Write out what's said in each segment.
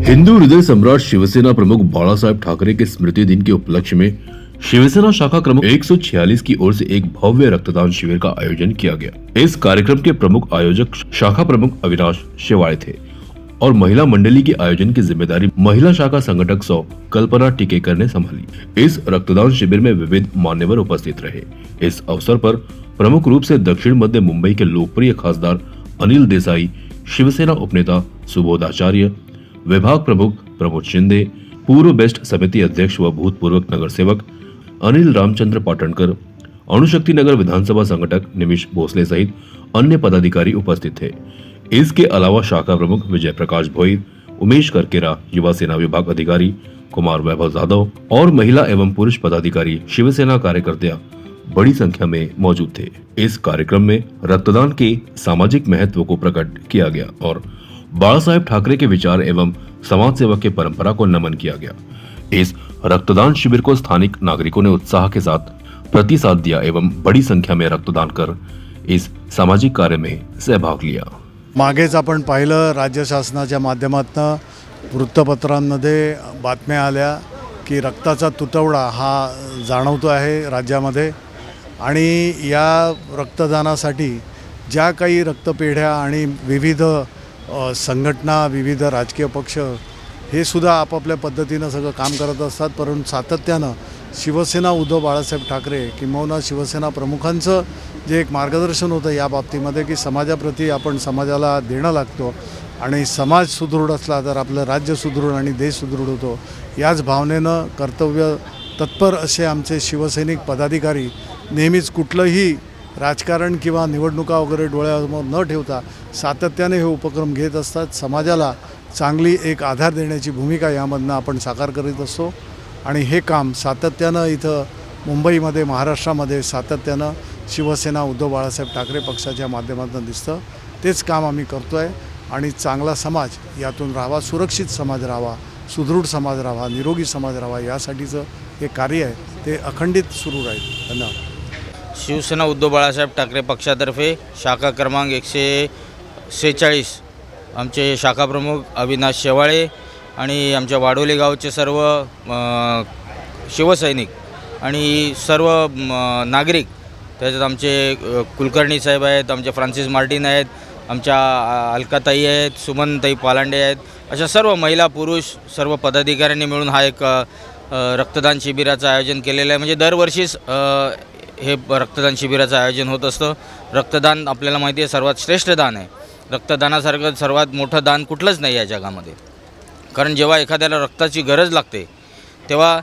हिंदू हृदय सम्राट शिवसेना प्रमुख बाळासाहेब ठाकरे के स्मृति दिन के उपलक्ष्य में शिवसेना शाखा क्रमांक 146 की ओर से एक भव्य रक्तदान शिविर का आयोजन किया गया। इस कार्यक्रम के प्रमुख आयोजक शाखा प्रमुख अविनाश शेवाळे थे और महिला मंडली के आयोजन की जिम्मेदारी महिला शाखा संगठक सौ कल्पना टिकेकर ने संभाली। इस रक्तदान शिविर में विविध मान्यवर उपस्थित रहे। इस अवसर पर प्रमुख रूप से दक्षिण मध्य मुंबई के लोकप्रिय खासदार अनिल देसाई, शिवसेना उपनेता सुबोध आचार्य, विभाग प्रमुख प्रमोद शिंदे, पूर्व बेस्ट समिति अध्यक्ष व भूतपूर्व नगर सेवक अनिल रामचंद्र पाटणकर, अणुशक्ति नगर विधानसभा संगठक निमिष भोसले सहित अन्य पदाधिकारी उपस्थित थे। इसके अलावा शाखा प्रमुख विजय प्रकाश भोईर, उमेश करकेरा, युवा सेना विभाग अधिकारी कुमार वैभव जाधव और महिला एवं पुरुष पदाधिकारी शिवसेना कार्यकर्ता बड़ी संख्या में मौजूद थे। इस कार्यक्रम में रक्तदान के सामाजिक महत्व को प्रकट किया गया और बाळासाहेब ठाकरे के विचार एवं समाज सेवा के परंपरा को नमन किया गया। इस रक्तदान शिविर को स्थानिक नागरिकों ने उत्साह के साथ प्रतिसाद दिया एवं बड़ी संख्या में रक्तदान कर इस सामाजिक कार्य में सहभाग लिया। मागेच आपण पाहिलं, राज्य शासनाच्या माध्यमातून वृत्तपत्रांमध्ये बातम्या आल्या की रक्ताचा तुटवडा हा जाणवतो आहे राज्यामध्ये आणि या रक्तदानासाठी ज्या काही रक्तपेढ्या आणि विविध संघटना, विविध राजकीय पक्ष हे सुद्धा आपापल्या पद्धतीनं सगळं काम करत असतात, परंतु सातत्यानं शिवसेना उद्धव बाळासाहेब ठाकरे किंवा शिवसेना प्रमुखांचं जे एक मार्गदर्शन होतं या बाबतीमध्ये की समाजाप्रती आपण समाजाला देणं लागतो आणि समाज सुदृढ असला तर आपलं राज्य सुदृढ आणि देश सुदृढ होतो। याच भावनेनं कर्तव्य तत्पर असे आमचे शिवसैनिक पदाधिकारी नेहमीच कुठलंही राजकारण किंवा निवडणुका वगैरे डोळ्यासमोर न ठेवता सातत्याने हे उपक्रम घेत असतात। समाजाला चांगली एक आधार देण्याची भूमिका यामधनं आपण साकार करीत असतो आणि हे काम सातत्यानं इथं मुंबईमध्ये, महाराष्ट्रामध्ये सातत्यानं शिवसेना उद्धव बाळासाहेब ठाकरे पक्षाच्या माध्यमातून दिसतं। तेच काम आम्ही करतो आहे आणि चांगला समाज यातून राहावा, सुरक्षित समाज राहावा, सुदृढ समाज राहावा, निरोगी समाज राहावा यासाठीचं हे कार्य आहे ते अखंडित सुरू राहील। धन्यवाद। शिवसेना उद्धव बाळासाहेब ठाकरे पक्षातर्फे शाखा क्रमांक 146 आमचे शाखा प्रमुख अविनाश शेवाळे आणि आमच्या वाडोली गावचे सर्व शिवसैनिक आणि सर्व नागरिक, त्याच्यात आमचे कुलकर्णी साहेब आहेत, आमचे फ्रान्सिस मार्टिन आहेत, आमच्या अलकाताई आहेत, सुमनताई पालांडे आहेत, अशा सर्व महिला पुरुष सर्व पदाधिकाऱ्यांनी मिळून हा एक रक्तदान शिबिराचं आयोजन केलेलं आहे। म्हणजे दरवर्षीच हे रक्तदान शिबिराचं आयोजन होत असतं। रक्तदान आपल्याला माहिती आहे सर्वात श्रेष्ठ दान आहे। रक्तदानासारखं सर्वात मोठं दान कुठलंच नाही या जगामध्ये, कारण जेव्हा एखाद्याला रक्ताची गरज लागते तेव्हा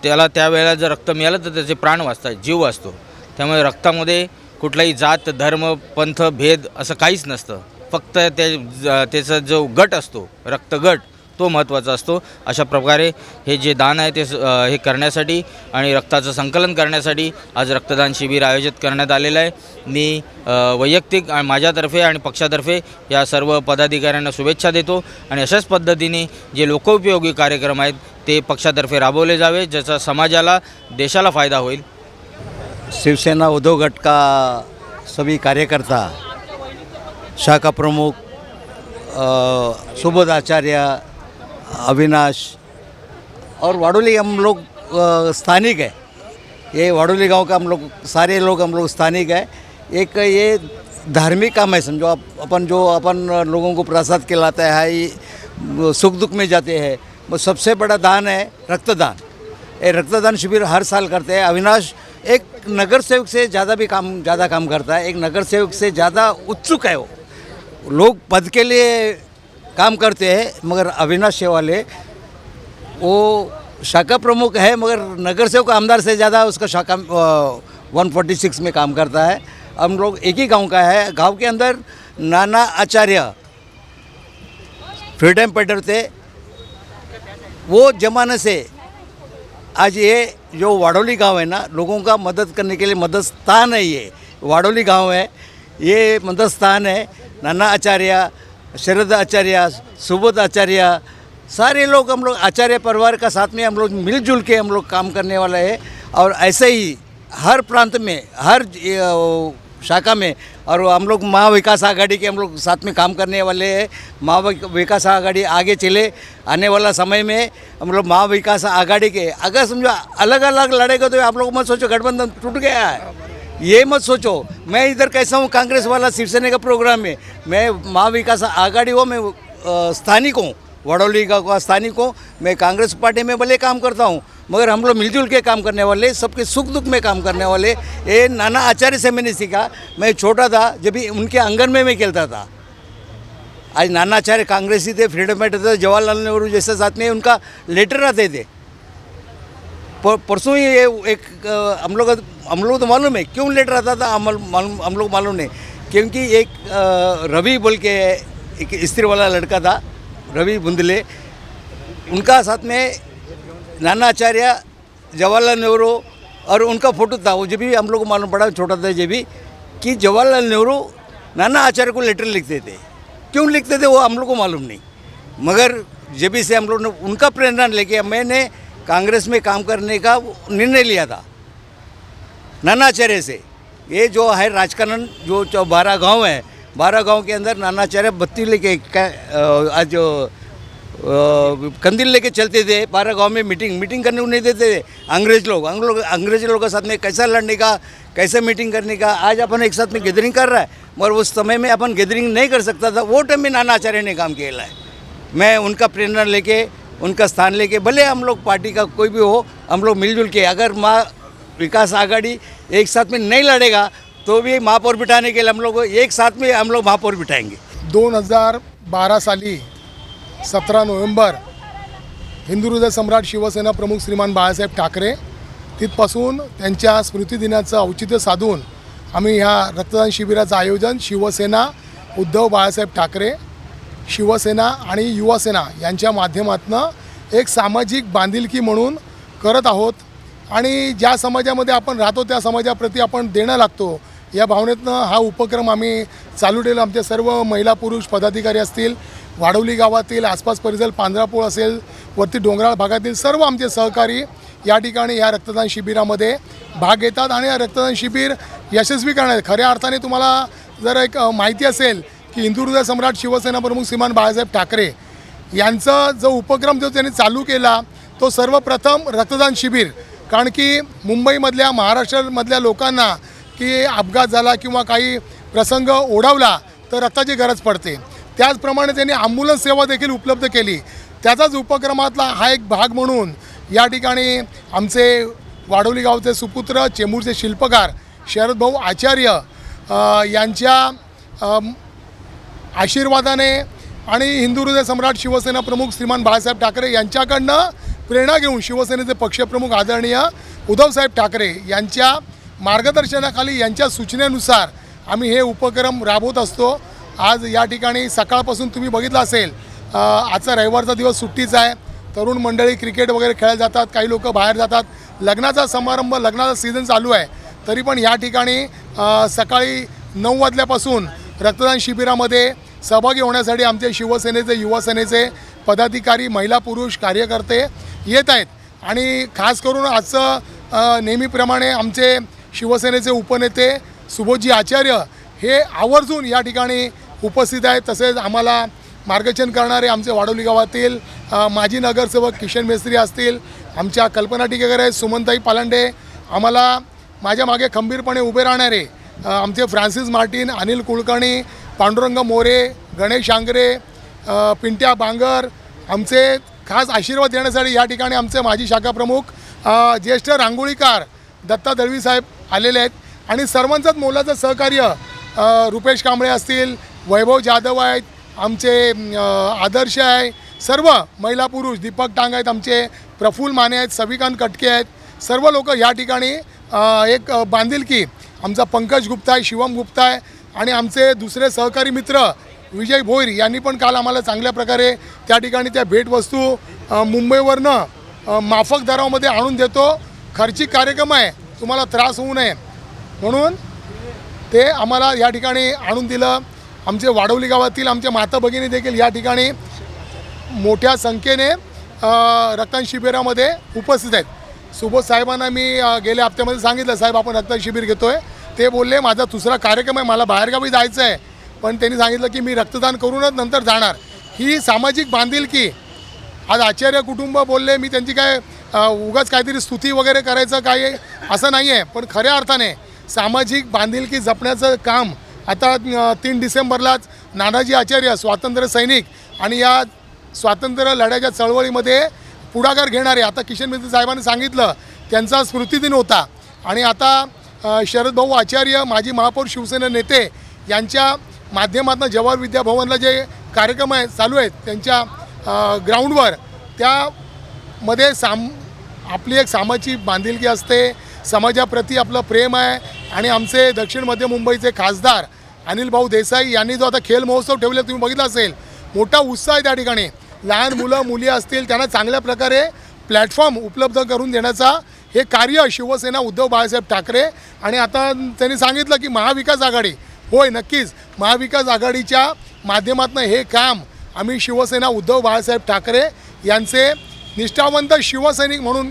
त्याला त्यावेळेला जर रक्त मिळालं तर त्याचे प्राण वाचतात, जीव वाचतो। त्यामुळे रक्तामध्ये कुठलाही जात, धर्म, पंथ, भेद असं काहीच नसतं। फक्त त्याचा जो गट असतो, रक्तगट, तो महत्त्वाचा असतो। अशा प्रकारे हे जे दान आहे ते हे करण्यासाठी आणि रक्ताचं संकलन करण्यासाठी आज रक्तदान शिबिर आयोजित करण्यात आलेलं आहे। मी वैयक्तिक आणि माझ्यातर्फे आणि पक्षातर्फे या सर्व पदाधिकाऱ्यांना शुभेच्छा देतो आणि अशाच पद्धतीने जे लोकोपयोगी कार्यक्रम आहेत ते पक्षातर्फे राबवले जावे, ज्याचा समाजाला, देशाला फायदा होईल। शिवसेना उद्धव गट का सभी कार्यकर्ता, शाखा प्रमुख सुबोध आचार्य, अविनाश और वाडोली हम लोग स्थानिक है। ये वाडोली गांव का हम लोग सारे लोग स्थानिक है। एक ये धार्मिक काम है, समझो अपन लोगों को प्रसाद खिलाता है, ये सुख दुख में जाते हैं। वो सबसे बड़ा दान है रक्तदान। ये रक्तदान शिविर हर साल करते हैं। अविनाश एक नगर सेवक से ज़्यादा काम करता है, एक नगर सेवक से ज़्यादा उत्सुक है। वो लोग पद के लिए काम करते हैं, मगर अविनाश शेवाले वो शाखा प्रमुख है, मगर नगर सेवक आमदार से ज़्यादा उसका शाखा 146 में काम करता है। हम लोग एक ही गांव का है। गांव के अंदर नाना आचार्य फ्रीडम फाइटर थे। वो ज़माने से आज ये जो वाडोली गांव है ना, लोगों का मदद करने के लिए मदद स्थान है। ये वाडोली गांव है, ये मदद स्थान है। नाना आचार्य, शरद आचार्य, सुबोध आचार्य, सारे लोग हम लोग आचार्य परिवार का साथ में हम लोग मिलजुल के हम लोग काम करने वाला है। और ऐसे ही हर प्रांत में, हर शाखा में, और हम लोग महा विकास आघाड़ी के हम लोग साथ में काम करने वाले हैं। महा विकास आघाड़ी आगे चले, आने वाला समय में हम लोग महा विकास आघाड़ी के, अगर समझो अलग अलग लड़ेगा तो आप लोग मत सोचो गठबंधन टूट गया है, ये मत सोचो। मैं इधर कैसा हूँ, कांग्रेस वाला शिवसेना का प्रोग्राम में, मैं महा विकास आघाड़ी हो, मैं स्थानिक हूँ, वडोली गाँव का स्थानिक हूँ। मैं कांग्रेस पार्टी में भले काम करता हूँ, मगर हम लोग मिलजुल के काम करने वाले, सबके सुख दुख में काम करने वाले। ये नाना आचार्य से मैंने सीखा। मैं छोटा था जब भी उनके आंगन में मैं खेलता था। आज नाना आचार्य कांग्रेसी थे, फ्रीडम फाइटर थे, जवाहरलाल नेहरू जैसे साथ में उनका लेटर आते थे। परसों ही ये एक हम लोग तो मालूम है क्यों लेटर आता था, हम लोग मालूम नहीं, क्योंकि एक रवि बोल के एक स्त्री वाला लड़का था, रवि बुंदले, उनका साथ में नाना आचार्य, जवाहरलाल नेहरू और उनका फ़ोटो था। वो जब भी हम लोग को मालूम पड़ा, छोटा था जब भी, कि जवाहरलाल नेहरू नाना आचार्य को लेटर लिखते थे। क्यों लिखते थे वो हम लोग को मालूम नहीं, मगर जब भी से हम लोग ने उनका प्रेरणा लेके मैंने कांग्रेस में काम करने का निर्णय लिया था नाना आचार्य से। ये जो है राजकारण, जो 12 गांव है, 12 गांव के अंदर नाना आचार्य बत्ती लेके आज जो कंदील लेके चलते थे। 12 गांव में मीटिंग करने को नहीं देते थे अंग्रेज लोग के साथ में कैसा लड़ने का, कैसे मीटिंग करने का। आज अपन एक साथ में गैदरिंग कर रहा है, मगर उस समय में अपन गैदरिंग नहीं कर सकता था। वो टाइम में नाना आचार्य ने काम किया है। मैं उनका प्रेरणा लेके, उनका स्थान लेके, भले हम लोग पार्टी का कोई भी हो, हम लोग मिलजुल के, अगर महा विकास आघाड़ी एक साथ में नहीं लड़ेगा तो भी महापौर बिठाने के लिए हम लोग एक साथ में हम लोग महापौर बिठाएंगे। 2012 साली 17 नोव्हेंबर हिंदू हृदय सम्राट शिवसेना प्रमुख श्रीमान बाळासाहेब ठाकरे, तिथपासून त्यांच्या स्मृतिदिनाचं औचित्य साधून आम्ही ह्या रक्तदान शिबिराचं आयोजन शिवसेना, उद्धव बाळासाहेब ठाकरे, शिवसेना आणि युवासेना यांच्या माध्यमातून एक सामाजिक बांधिलकी म्हणून करत आहोत। आणि ज्या समाजामध्ये आपण राहतो त्या समाजाप्रती आपण देणं लागतो, या भावनेतनं हा उपक्रम आम्ही चालू ठेवला। आमचे सर्व महिला पुरुष पदाधिकारी असतील, वाडवली गावातील आसपास परिसर, पांढरापूळ असेल, वरती डोंगराळ भागातील सर्व आमचे सहकारी या ठिकाणी या रक्तदान शिबिरामध्ये भाग घेतात। आणि या रक्तदान शिबिर यशस्वी करण्यात खऱ्या अर्थाने तुम्हाला जर एक माहिती असेल की हिंदू हृदय सम्राट शिवसेना प्रमुख श्रीमान बाळासाहेब ठाकरे यांचा जो उपक्रम जो त्यांनी चालू केला तो सर्वप्रथम रक्तदान शिबिर, कारण की मुंबईमधल्या, महाराष्ट्रामधल्या लोकांना की अपघात झाला किंवा काही प्रसंग ओढवला तर रक्ताची गरज पडते, त्याचप्रमाणे त्यांनी ॲम्ब्युलन्स सेवा देखील उपलब्ध केली। त्याचाच उपक्रमातला हा एक भाग म्हणून या ठिकाणी आमचे वाडोली गावचे सुपुत्र, चेंबूरचे शिल्पकार शरद भाऊ आचार्य यांच्या आशीर्वादाने आणि हिंदू हृदय सम्राट शिवसेना प्रमुख श्रीमान बाळासाहेब ठाकरे यांच्याकडनं प्रेरणा घेऊन शिवसेनेचे पक्षप्रमुख आदरणीय उद्धवसाहेब ठाकरे यांच्या मार्गदर्शनाखाली, यांच्या सूचनेनुसार आम्ही हे उपक्रम राबवत असतो। आज या ठिकाणी सकाळपासून तुम्ही बघितलं असेल, आजचा रविवारचा दिवस सुट्टीचा आहे, तरुण मंडळी क्रिकेट वगैरे खेळायला जातात, काही लोक बाहेर जातात, लग्नाचा समारंभ, लग्नाचा सीझन चालू आहे, तरी पण या ठिकाणी सकाळी 9 वाजल्यापासून रक्तदान शिबिरामध्ये सहभागी होण्यासाठी आमचे शिवसेनेचे, युवासेनेचे पदाधिकारी, महिला पुरुष कार्यकर्ते येत आहेत। आणि खास करून आजचं नेहमीप्रमाणे आमचे शिवसेनेचे उपनेते सुबोधजी आचार्य हे आवर्जून या ठिकाणी उपस्थित आहेत। तसेच आम्हाला मार्गदर्शन करणारे आमचे वाडोली गावातील माजी नगरसेवक किशन मेस्त्री असतील, आमच्या कल्पना टिकेकर आहेत, सुमनताई पालांडे, आम्हाला माझ्या मागे खंबीरपणे उभे राहणारे आमचे फ्रान्सिस मार्टिन, अनिल कुलकर्णी, पांडुरंग मोरे, गणेश आंग्रे, पिंट्या बांगर, आमचे खास आशीर्वाद देण्यासाठी या ठिकाणी आमचे माजी शाखा प्रमुख ज्येष्ठ रांगोळीकार दत्ता दळवी साहेब आलेले आहेत। आणि सर्वांचंच मोलाचं सहकार्य रुपेश कांबळे असतील, वैभव जाधव आहेत, आमचे आदर्श आहे, सर्व महिला पुरुष, दीपक टांग आहेत, आमचे प्रफुल्ल माने आहेत, सविकांत कटके आहेत, सर्व लोक या ठिकाणी एक बांधिलकी, आमचा पंकज गुप्ता आहे, शिवम गुप्ता आहे आणि आमचे दुसरे सहकारी मित्र विजय भोईर यांनी पण काल आम्हाला चांगल्या प्रकारे त्या ठिकाणी त्या भेटवस्तू मुंबईवरनं माफक दरामध्ये आणून देतो। खर्चिक कार्यक्रम आहे, तुम्हाला त्रास होऊ नये म्हणून ते आम्हाला या ठिकाणी आणून दिलं। आमचे वाडवली गावातील आमच्या माता भगिनी देखील या ठिकाणी मोठ्या संख्येने रक्तदान शिबिरामध्ये उपस्थित आहेत। सुबोध साहेबांना मी गेल्या हप्त्यामध्ये सांगितलं, साहेब आपण रक्तदान शिबिर घेतो आहे, ते बोलले माझा दुसरा कार्यक्रम आहे, मला बाहेरगावी जायचं आहे, पण त्यांनी सांगितलं की मी रक्तदान करूनच नंतर जाणार. ही सामाजिक बांधिलकी. आज आचार्य कुटुंब बोलले, मी त्यांची काय उगाच काहीतरी स्तुती वगैरे करायचं काय असं नाही आहे, पण खऱ्या अर्थाने सामाजिक बांधिलकी जपण्याचं काम आता 3 डिसेंबरलाच नानाजी आचार्य स्वातंत्र्य सैनिक आणि या स्वातंत्र्य लढ्याच्या चळवळीमध्ये पुढाकार घेणारे, आता किशन मित्र साहेबांनी सांगितलं त्यांचा स्मृतिदिन होता. आणि आता शरद भाऊ आचार्य माजी महापौर शिवसेना नेते यांच्या माध्यमातून जवाहर विद्याभवनला जे कार्यक्रम आहे चालू आहेत त्यांच्या ग्राउंडवर, त्यामध्ये आपली एक सामाजिक बांधिलकी असते, समाजाप्रती आपलं प्रेम आहे. आणि आमचे दक्षिण मध्य मुंबईचे खासदार अनिल भाऊ देसाई यांनी जो आता खेल महोत्सव ठेवला तुम्ही बघितला असेल, मोठा उत्साह आहे त्या ठिकाणी. लहान मुलं मुली असतील त्यांना चांगल्या प्रकारे प्लॅटफॉर्म उपलब्ध करून देण्याचा हे कार्य शिवसेना उद्धव बाळासाहेब ठाकरे. आणि आता त्यांनी सांगितलं की महाविकास आघाडी, होय नक्कीच महाविकास आघाडीच्या माध्यमातून हे काम आम्ही शिवसेना उद्धव बाळासाहेब ठाकरे यांचे निष्ठावंत शिवसैनिक म्हणून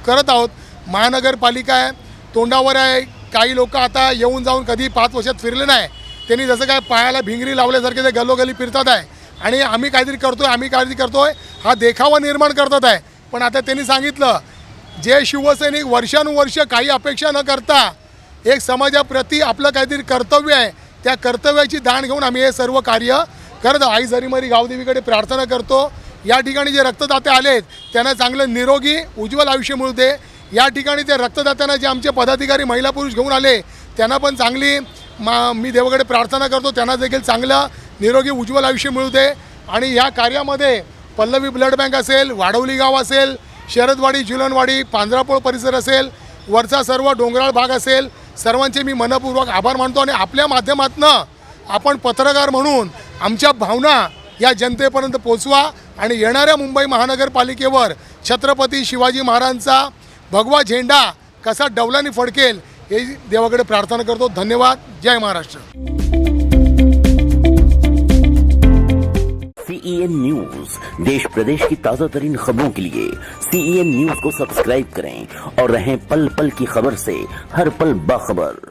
करत आहोत. महानगरपालिका आहे, तोंडावर आहे, काही लोक आता येऊन जाऊन कधी 5 वर्षात फिरले नाही, त्यांनी जसं काय पायाला भिंगरी लावल्यासारखे ते गल्लोगल्ली फिरतात आहे आणि आम्ही काहीतरी करतोय हा देखावा निर्माण करतात आहे. पण आता त्यांनी सांगितलं जे शिवसैनिक वर्षानुवर्ष काही अपेक्षा न करता एक समाजाप्रती आपलं काहीतरी कर्तव्य आहे, त्या कर्तव्याची दाण घेऊन आम्ही हे सर्व कार्य करत. आई जरीमरी गावदेवीकडे प्रार्थना करतो, या ठिकाणी जे रक्तदाते आलेत त्यांना चांगलं निरोगी उज्ज्वल आयुष्य मिळू दे. या ठिकाणी ते रक्तदात्यांना जे आमचे पदाधिकारी महिला पुरुष घेऊन आले त्यांना पण चांगली मी देवाकडे प्रार्थना करतो, त्यांना देखील चांगलं निरोगी उज्ज्वल आयुष्य मिळू दे. आणि या कार्यामध्ये पल्लवी ब्लड बँक असेल, वाडवली गाव असेल, शरदवाडी, जुलनवाडी, पांजरापोळ परिसर असेल, वरचा सर्व डोंगराळ भाग असेल, सर्वांचे मी मनपूर्वक आभार मानतो. आणि आपल्या माध्यमातून आपण पत्रकार म्हणून आमच्या भावना या जनतेपर्यंत पोचवा आणि येणाऱ्या मुंबई महानगरपालिकेवर छत्रपती शिवाजी महाराजांचा भगवा झेंडा कसा डौलाने फडकेल हे देवाकडे प्रार्थना करतो. धन्यवाद. जय महाराष्ट्र. CEN न्यूज, देश प्रदेश की ताज़ा तरीन खबरों के लिए CEN न्यूज को सब्सक्राइब करें और रहें पल पल की खबर से हर पल बाखबर.